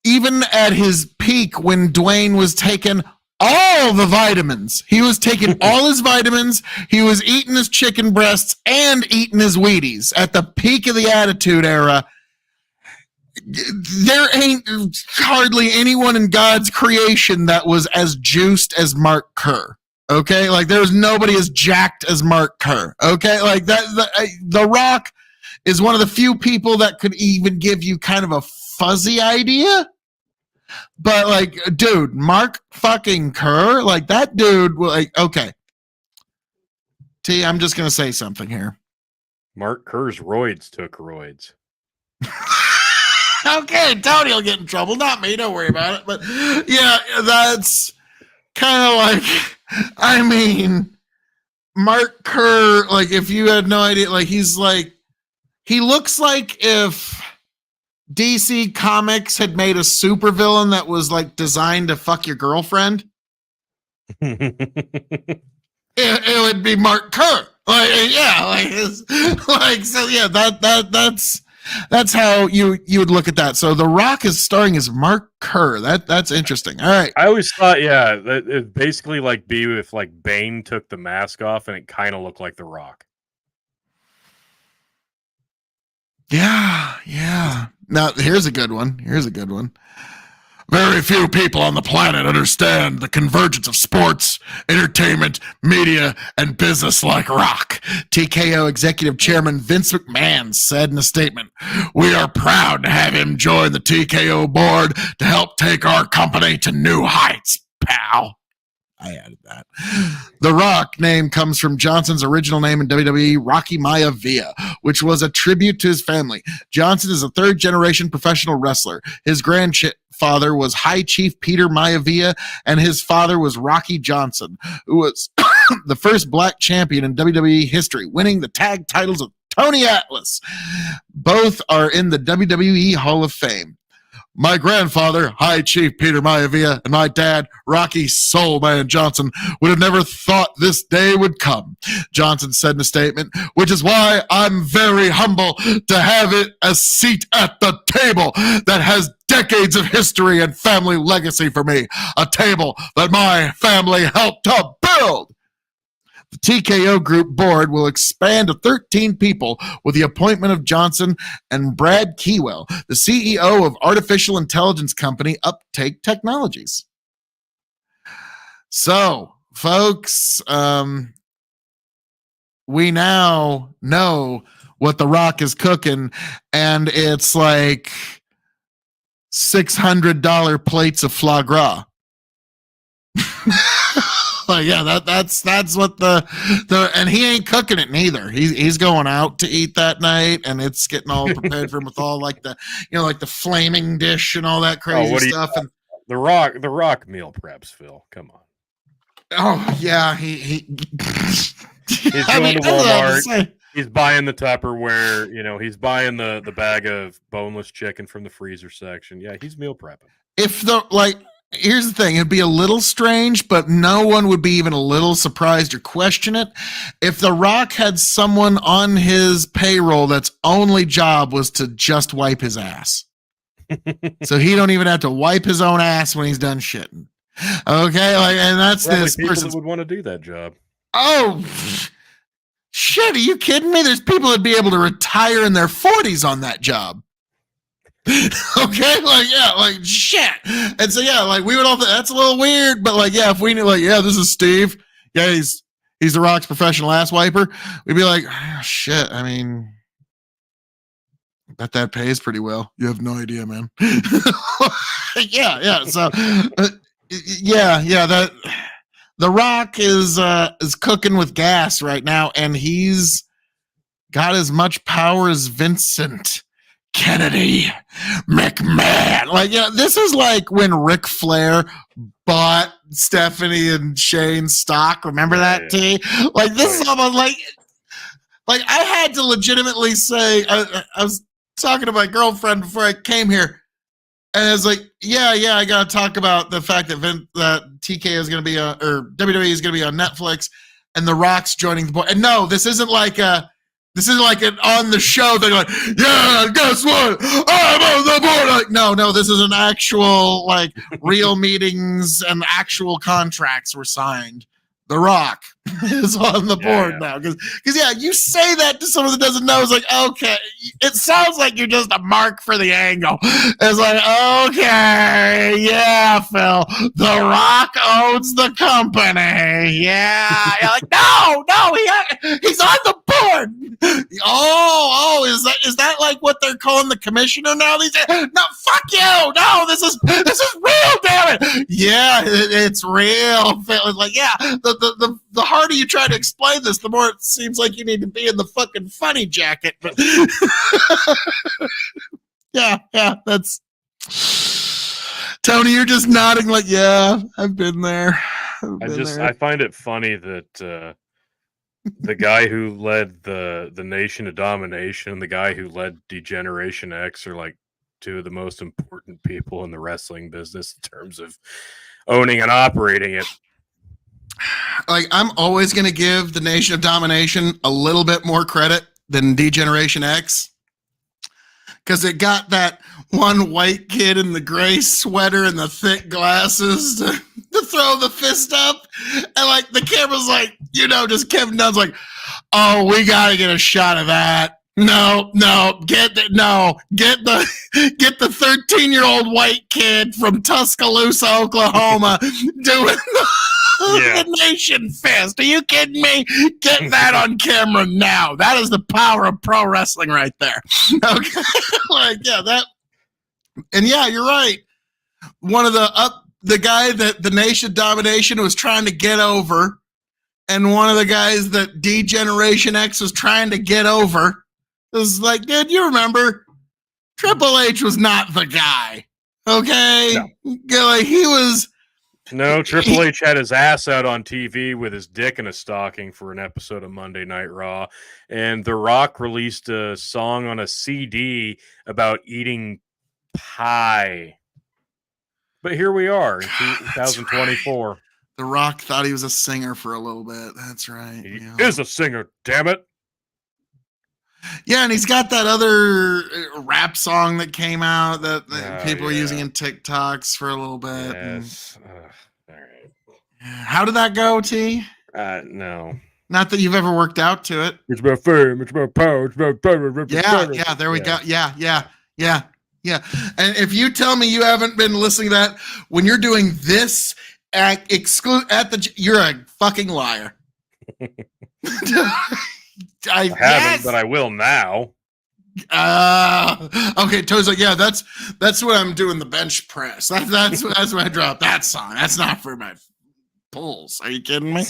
Speaker 1: Even at his peak, when Dwayne was taking all the vitamins, he was taking all his vitamins, he was eating his chicken breasts and eating his Wheaties. At the peak of the Attitude Era, there ain't hardly anyone in God's creation that was as juiced as Mark Kerr. Okay, like there's nobody as jacked as Mark Kerr. Okay, like that. The Rock is one of the few people that could even give you kind of a fuzzy idea. But like, dude, Mark fucking Kerr, like that dude. Like, okay, T, I'm just gonna say something here.
Speaker 2: Mark Kerr's roids took roids.
Speaker 1: Okay, Tony will get in trouble, not me. Don't worry about it. But yeah, that's kind of like. I mean, Mark Kerr, like, if you had no idea, like, he looks like if DC Comics had made a supervillain that was, like, designed to fuck your girlfriend. it would be Mark Kerr. Like, yeah, so yeah, that's how you would look at that. So The Rock is starring as Mark Kerr. That's interesting. All right.
Speaker 2: I always thought, yeah, that it'd basically like be if like Bane took the mask off and it kind of looked like The Rock.
Speaker 1: Yeah. Now here's a good one. Very few people on the planet understand the convergence of sports, entertainment, media, and business like rock. TKO Executive Chairman Vince McMahon said in a statement, "We are proud to have him join the TKO board to help take our company to new heights, pal." I added that. The Rock name comes from Johnson's original name in WWE, Rocky Maivia, which was a tribute to his family. Johnson is a third-generation professional wrestler. His grandfather was High Chief Peter Maivia, and his father was Rocky Johnson, who was the first black champion in WWE history, winning the tag titles of Tony Atlas. Both are in the WWE Hall of Fame. My grandfather, High Chief Peter Maivia, and my dad, Rocky Soulman Johnson, would have never thought this day would come, Johnson said in a statement, which is why I'm very humble to have it a seat at the table that has decades of history and family legacy for me, a table that my family helped to build. The TKO Group board will expand to 13 people with the appointment of Johnson and Brad Keywell, the CEO of artificial intelligence company Uptake Technologies. So, folks, we now know what The Rock is cooking, and it's like $600 plates of foie gras. Like, yeah, that's what the and he ain't cooking it neither. He's going out to eat that night, and it's getting all prepared for him with all like the like the flaming dish and all that crazy stuff. And
Speaker 2: the Rock meal preps, Phil. Come on.
Speaker 1: Oh yeah, he's
Speaker 2: going to Walmart. He's buying the Tupperware. He's buying the bag of boneless chicken from the freezer section. Yeah, he's meal prepping.
Speaker 1: Here's the thing. It'd be a little strange, but no one would be even a little surprised or question it if The Rock had someone on his payroll that's only job was to just wipe his ass. So he don't even have to wipe his own ass when he's done shitting. Okay? And that's this person
Speaker 2: would want to do that job.
Speaker 1: Oh, shit. Are you kidding me? There's people that'd be able to retire in their 40s on that job. Okay, shit. And so we would all think that's a little weird, but if we knew this is Steve, he's The Rock's professional ass wiper, we'd be like, oh, shit. I mean, bet that pays pretty well. You have no idea, man. Yeah. So that The Rock is cooking with gas right now, and he's got as much power as Vincent Kennedy McMahon. Like, yeah, this is like when Ric Flair bought Stephanie and Shane's stock. Remember that, T? Like, this is almost like I had to legitimately say, I was talking to my girlfriend before I came here, and I was like, yeah, I got to talk about the fact that that TKO is going to be or WWE is going to be on Netflix, and The Rock's joining the board. And no, this isn't like an on the show thing. Like, yeah, guess what? I'm on the board. Like, no, this is an actual like real meetings and actual contracts were signed. The Rock is on the board now. Because you say that to someone that doesn't know. It's like, okay, it sounds like you're just a mark for the angle. It's like, okay, yeah, Phil, The Rock owns the company. Yeah. You're like, no, he's on the board. Oh, is that like what they're calling the commissioner now? No, fuck you. No, this is real, damn it. Yeah, it's real. It's like, yeah, the harder you try to explain this, the more it seems like you need to be in the fucking funny jacket. But yeah, that's Tony. You're just nodding like, yeah, I've been there.
Speaker 2: I find it funny that the guy who led the Nation of Domination and the guy who led Degeneration X are like two of the most important people in the wrestling business in terms of owning and operating it.
Speaker 1: Like, I'm always going to give the Nation of Domination a little bit more credit than Degeneration X, because it got that one white kid in the gray sweater and the thick glasses to throw the fist up, and like the camera's like, just Kevin Dunn's like, oh, we got to get a shot of that. No, get the 13-year-old white kid from Tuscaloosa, Oklahoma, doing the Nation Fist. Are you kidding me? Get that on camera now. That is the power of pro wrestling right there. Okay, and yeah, you're right. One of the guy that the Nation Domination was trying to get over, and one of the guys that Degeneration X was trying to get over. It was like, dude, you remember Triple H was not the guy. Okay? No. Like, he was.
Speaker 2: No, Triple H had his ass out on TV with his dick in a stocking for an episode of Monday Night Raw. And The Rock released a song on a CD about eating pie. But here we are in 2024.
Speaker 1: Right. The Rock thought he was a singer for a little bit. That's right.
Speaker 2: He is a singer, damn it.
Speaker 1: Yeah, and he's got that other rap song that came out that people are using in TikToks for a little bit.
Speaker 2: Yes. All right.
Speaker 1: How did that go, T?
Speaker 2: No.
Speaker 1: Not that you've ever worked out to it.
Speaker 2: It's about fame. It's about power. It's about power.
Speaker 1: Yeah, there we go. Yeah. And if you tell me you haven't been listening to that when you're doing this you're a fucking liar.
Speaker 2: I haven't, but I will now.
Speaker 1: Okay, Tony's like, yeah, that's what I'm doing the bench press. That's when I drop that song. That's not for my pulls. Are you kidding me?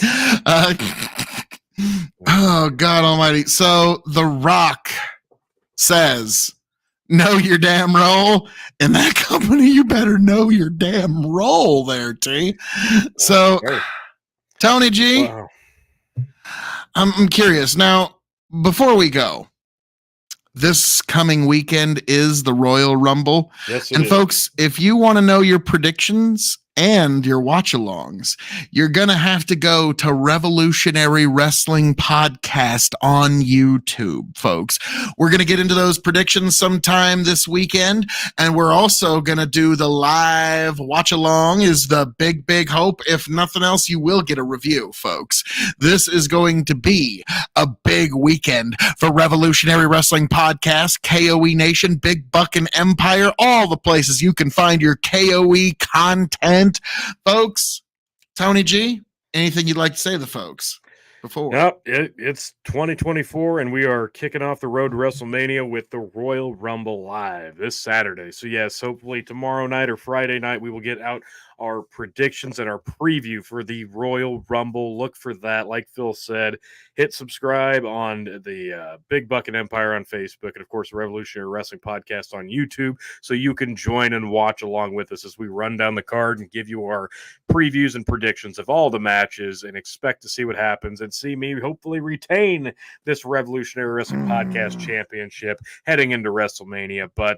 Speaker 1: Oh, God almighty. So The Rock says, know your damn role. In that company, you better know your damn role there, T. So, Tony G, wow. I'm curious. Now, before we go, this coming weekend is the Royal Rumble.
Speaker 2: Yes,
Speaker 1: and folks, if you want to know your predictions and your watch-alongs, you're going to have to go to Revolutionary Wrestling Podcast on YouTube, folks. We're going to get into those predictions sometime this weekend, and we're also going to do the live watch-along is the big hope. If nothing else, you will get a review, folks. This is going to be a big weekend for Revolutionary Wrestling Podcast, K.O.E. Nation, Big Buckin' Empire, all the places you can find your K.O.E. content. Folks, Tony G, anything you'd like to say to the folks? before.
Speaker 2: Yep, it's 2024, and we are kicking off the road to WrestleMania with the Royal Rumble live this Saturday. So, yes, hopefully tomorrow night or Friday night, we will get out our predictions and our preview for the Royal Rumble. Look for that. Like Phil said, hit subscribe on the Big Bucket Empire on Facebook, and of course, the Revolutionary Wrestling Podcast on YouTube, so you can join and watch along with us as we run down the card and give you our previews and predictions of all the matches, and expect to see what happens and see me hopefully retain this Revolutionary Wrestling Podcast Championship heading into WrestleMania. But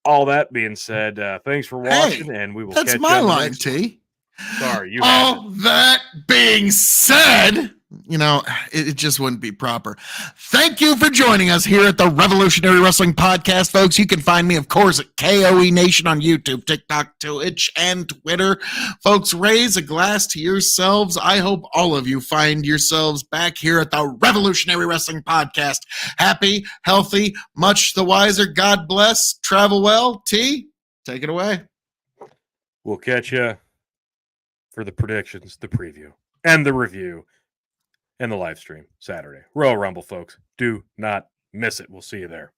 Speaker 2: all that being said, thanks for watching, and we will
Speaker 1: That's
Speaker 2: catch
Speaker 1: my
Speaker 2: you on the
Speaker 1: line,
Speaker 2: next one.
Speaker 1: T.
Speaker 2: Sorry, you had it.
Speaker 1: All that being said, it just wouldn't be proper. Thank you for joining us here at the Revolutionary Wrestling Podcast, folks. You can find me, of course, at K.O.E Nation on YouTube, TikTok, Twitch, and Twitter. Folks, raise a glass to yourselves. I hope all of you find yourselves back here at the Revolutionary Wrestling Podcast. Happy, healthy, much the wiser. God bless. Travel well. T, take it away.
Speaker 2: We'll catch you for the predictions, the preview, and the review, and the live stream Saturday. Royal Rumble, folks. Do not miss it. We'll see you there.